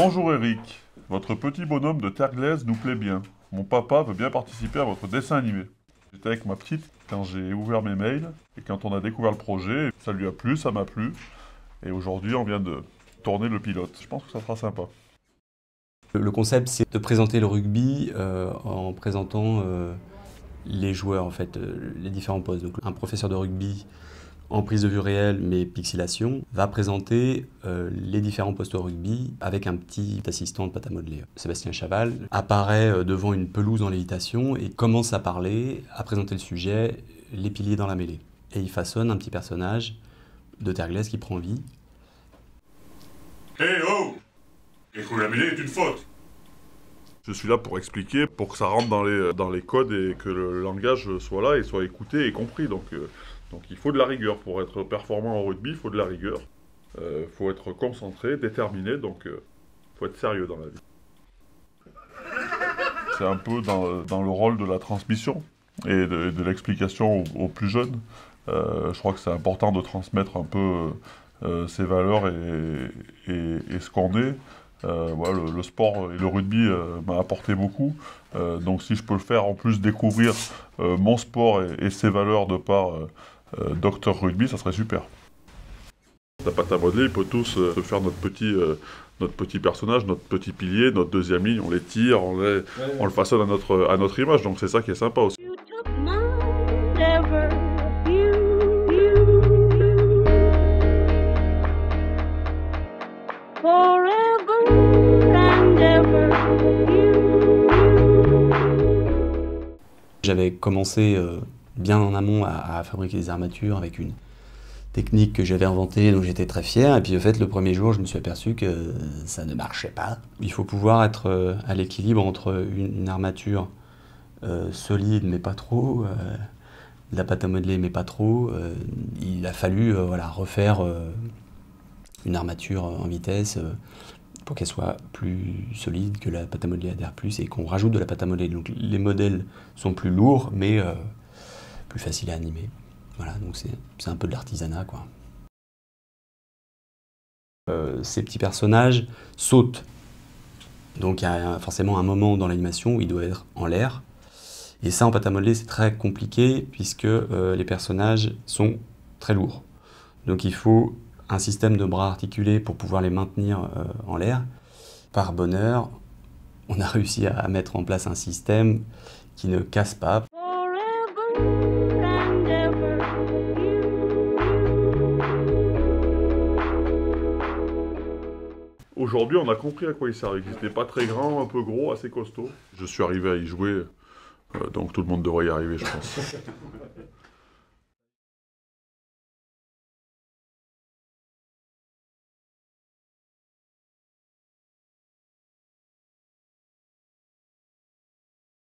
Bonjour Eric, votre petit bonhomme de terre glaise nous plaît bien. Mon papa veut bien participer à votre dessin animé. J'étais avec ma petite quand j'ai ouvert mes mails et quand on a découvert le projet, ça lui a plu, ça m'a plu. Et aujourd'hui, on vient de tourner le pilote. Je pense que ça sera sympa. Le concept, c'est de présenter le rugby en présentant les joueurs, en fait, les différents postes. Donc, un professeur de rugby en prise de vue réelle, mais pixelation, va présenter les différents postes de rugby avec un petit assistant de pâte à modeler. Sébastien Chaval apparaît devant une pelouse en lévitation et commence à parler, à présenter le sujet, les piliers dans la mêlée. Et il façonne un petit personnage de terre glaise qui prend vie. Hey oh! Écouler la mêlée est une faute! Je suis là pour expliquer, pour que ça rentre dans les codes et que le langage soit là et soit écouté et compris. Donc il faut de la rigueur. Pour être performant au rugby, il faut de la rigueur. Il faut être concentré, déterminé, donc il faut être sérieux dans la vie. C'est un peu dans le rôle de la transmission et de l'explication aux plus jeunes. Je crois que c'est important de transmettre un peu ses valeurs et ce qu'on est. Voilà, le sport et le rugby m'a apporté beaucoup. Donc si je peux le faire, en plus découvrir mon sport et ses valeurs de par Dr Rugby, ça serait super. La pâte à modeler, il peut tous faire notre petit personnage, notre petit pilier, notre deuxième ligne, on les tire, on le façonne à notre image, donc c'est ça qui est sympa aussi. J'avais commencé bien en amont à fabriquer des armatures avec une technique que j'avais inventée, dont j'étais très fier. Et puis en fait, le premier jour, je me suis aperçu que ça ne marchait pas. Il faut pouvoir être à l'équilibre entre une armature solide, mais pas trop, de la pâte à modeler, mais pas trop. Il a fallu voilà, refaire une armature en vitesse pour qu'elle soit plus solide, que la pâte à modeler adhère plus et qu'on rajoute de la pâte à modeler. Donc les modèles sont plus lourds, mais plus faciles à animer. Voilà, donc c'est un peu de l'artisanat, quoi. Ces petits personnages sautent. Donc il y a forcément un moment dans l'animation où il doit être en l'air. Et ça, en pâte à modeler, c'est très compliqué puisque les personnages sont très lourds. Donc il faut un système de bras articulés pour pouvoir les maintenir en l'air. Par bonheur, on a réussi à mettre en place un système qui ne casse pas. Aujourd'hui, on a compris à quoi il servait. Il n'était pas très grand, un peu gros, assez costaud. Je suis arrivé à y jouer, donc tout le monde devrait y arriver, je pense.